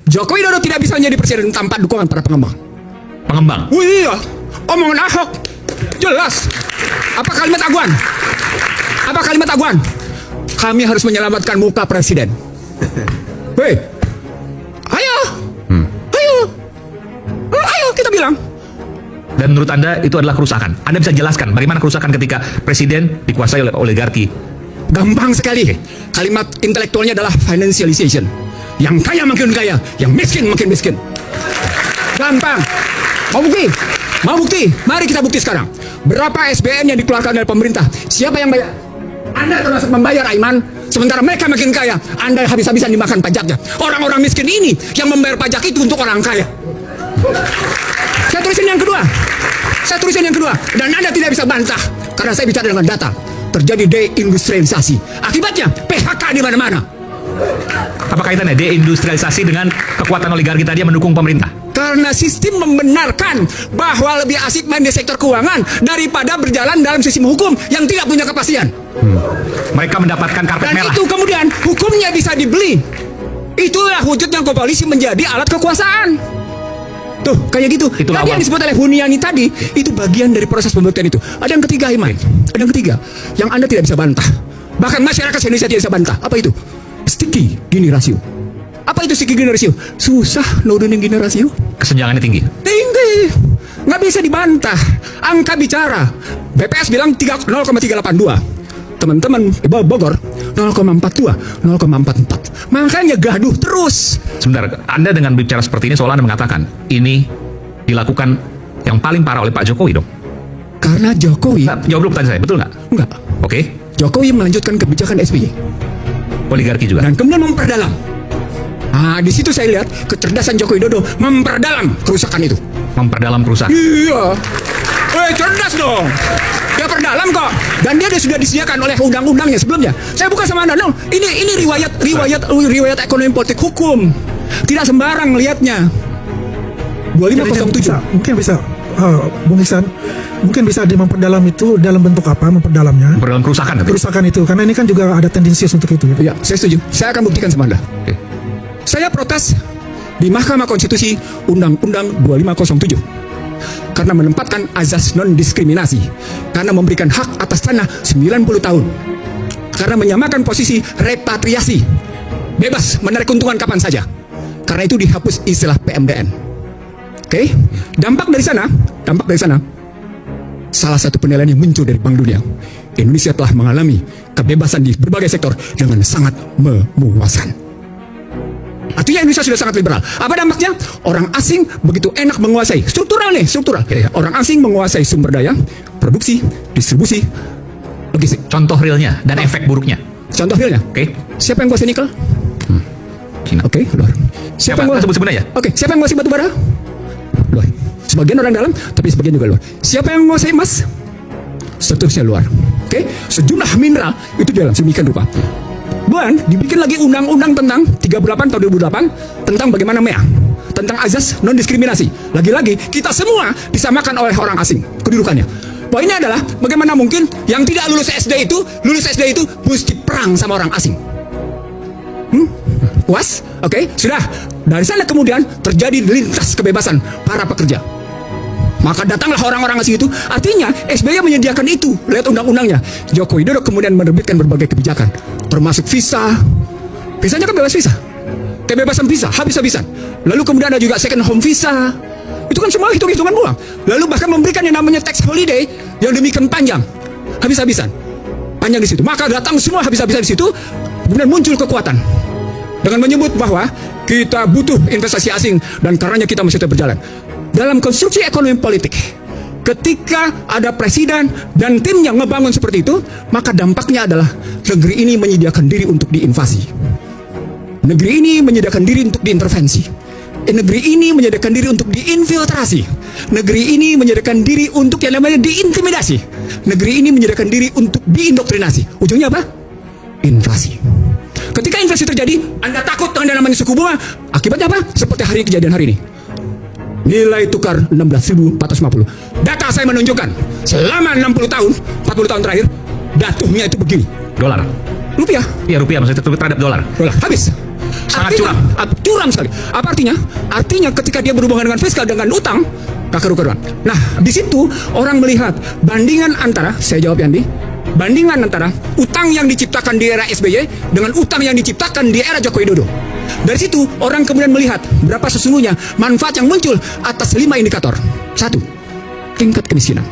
Jokowi Dodo tidak bisa menjadi presiden tanpa dukungan para pengembang. Pengembang. Oh iya, omongan Ahok jelas. Apa kalimat Aguan? Apa kalimat Aguan? Kami harus menyelamatkan muka presiden. Hei, ayo, ayo kita bilang. Dan menurut Anda itu adalah kerusakan. Anda bisa jelaskan bagaimana kerusakan ketika presiden dikuasai oleh oligarki? Gampang sekali. Kalimat intelektualnya adalah financialization. Yang kaya makin kaya, yang miskin makin miskin. Gampang. Mau bukti? Mau bukti? Mari kita bukti sekarang. Berapa SBN yang dikeluarkan oleh pemerintah? Siapa yang bayar? Anda termasuk membayar, Aiman. Sementara mereka makin kaya, Anda habis-habisan dimakan pajaknya. Orang-orang miskin ini yang membayar pajak itu untuk orang kaya. Saya tulisin yang kedua. Saya tulisin yang kedua. Dan Anda tidak bisa bantah karena saya bicara dengan data. Terjadi deindustrialisasi. Akibatnya PHK di mana-mana. Apa kaitannya deindustrialisasi dengan kekuatan oligarki tadi yang mendukung pemerintah? Karena sistem membenarkan bahwa lebih asik main di sektor keuangan daripada berjalan dalam sistem hukum yang tidak punya kepastian. Mereka mendapatkan karpet Dan merah. itu kemudian hukumnya bisa dibeli. Itulah wujudnya polisi menjadi alat kekuasaan. Tuh, kayak gitu. Itulah Tadi yang disebut oleh Huniani tadi, itu bagian dari proses pembuktian itu. Ada yang ketiga, Iman. Ada yang ketiga, yang Anda tidak bisa bantah. Bahkan masyarakat Indonesia tidak bisa bantah. Apa itu? Sticky Gini Ratio. Apa itu sticky Gini Ratio? Susah nurunin Gini Ratio. Kesenjangannya tinggi. Tinggi. Nggak bisa dibantah. Angka bicara. BPS bilang 0,382. Teman-teman di Bogor 0,42, 0,44. Makanya gaduh terus. Sebentar, Anda dengan bicara seperti ini seolah Anda mengatakan ini dilakukan yang paling parah oleh Pak Jokowi dong. Karena Jokowi, Nah, jawab dulu pertanyaan saya, betul nggak? enggak. Oke, Jokowi melanjutkan kebijakan SBY oligarki juga. dan kemudian memperdalam. Nah, di situ saya lihat kecerdasan Jokowi Dodo memperdalam kerusakan itu. Memperdalam kerusakan. Iya. Cerdas dong. Dia perdalam kok. Dan dia sudah disediakan oleh undang-undangnya sebelumnya. Saya bukan sama Anda. No. Ini riwayat ekonomi politik hukum. Tidak sembarang lihatnya. 2507. Mungkin bisa Bung Ihsan, mungkin bisa memperdalam itu dalam bentuk apa memperdalamnya? Memperdalam kerusakan. Kerusakan itu, karena ini kan juga ada tendensius untuk itu. Gitu. Ya, saya setuju. Saya akan buktikan sama Anda. Oke. Saya protes di Mahkamah Konstitusi Undang-Undang 2507 karena menempatkan azas non-diskriminasi, karena memberikan hak atas tanah 90 tahun, karena menyamakan posisi repatriasi, bebas menarik keuntungan kapan saja, karena itu dihapus istilah PMDN. Oke, dampak dari sana, salah satu penilaian yang muncul dari Bank Dunia, Indonesia telah mengalami kebebasan di berbagai sektor dengan sangat memuaskan. Artinya Indonesia sudah sangat liberal. Apa dampaknya? Orang asing begitu enak menguasai. Struktural nih, struktural. Orang asing menguasai sumber daya, produksi, distribusi, logistik. Contoh realnya dan efek buruknya. Contoh realnya. Oke. Siapa yang kuasai nikel? Cina. Oke, luar. Siapa yang Sebut sebenarnya? Oke, siapa yang menguasai batu bara? Luar. Sebagian orang dalam, tapi sebagian juga luar. Siapa yang menguasai emas? Seterusnya luar. Oke, sejumlah mineral itu dalam sedemikian rupa. Dan dibikin lagi undang-undang tentang 38 tahun 2008 tentang bagaimana MEA, tentang azas non-diskriminasi. Lagi-lagi kita semua disamakan oleh orang asing kedudukannya. Poinnya adalah bagaimana mungkin yang tidak lulus SD itu mesti perang sama orang asing. Puas? Oke, sudah. Dari sana kemudian terjadi lintas kebebasan para pekerja. Maka datanglah orang-orang asing itu. Artinya SBY menyediakan itu. Lihat undang-undangnya. Joko Widodo kemudian menerbitkan berbagai kebijakan, termasuk visa. Visanya kan bebas visa. Kebebasan visa, habis-habisan. Lalu kemudian ada juga second home visa. Itu kan semua hitung-hitungan uang. Lalu bahkan memberikan yang namanya tax holiday yang demikian panjang. Habis-habisan. Panjang di situ. Maka datang semua habis-habisan di situ. Kemudian muncul kekuatan. Dengan menyebut bahwa kita butuh investasi asing dan karenanya kita mesti tetap berjalan. Dalam konstruksi ekonomi politik, ketika ada presiden dan timnya ngebangun seperti itu, maka dampaknya adalah negeri ini menyediakan diri untuk diinvasi. Negeri ini menyediakan diri untuk diintervensi. Negeri ini menyediakan diri untuk diinfiltrasi. Negeri ini menyediakan diri untuk yang namanya diintimidasi. Negeri ini menyediakan diri untuk diindoktrinasi. Ujungnya apa? Inflasi. Ketika inflasi terjadi, Anda takut dengan yang namanya suku bunga. Akibatnya apa? Seperti hari kejadian hari ini. Nilai tukar 16.450. Data saya menunjukkan selama 40 tahun terakhir jatuhnya itu begini. Dolar. Rupiah. Iya, rupiah maksudnya terhadap dolar. Habis. Sangat Artinya, curam. Curam sekali. Apa artinya? Artinya ketika dia berhubungan dengan fiskal dengan utang, karuan. Nah, di situ orang melihat bandingan antara, saya jawab Yandi, bandingan antara utang yang diciptakan di era SBY dengan utang yang diciptakan di era Joko Widodo. Dari situ orang kemudian melihat berapa sesungguhnya manfaat yang muncul atas 5 indikator. 1. Tingkat kemiskinan.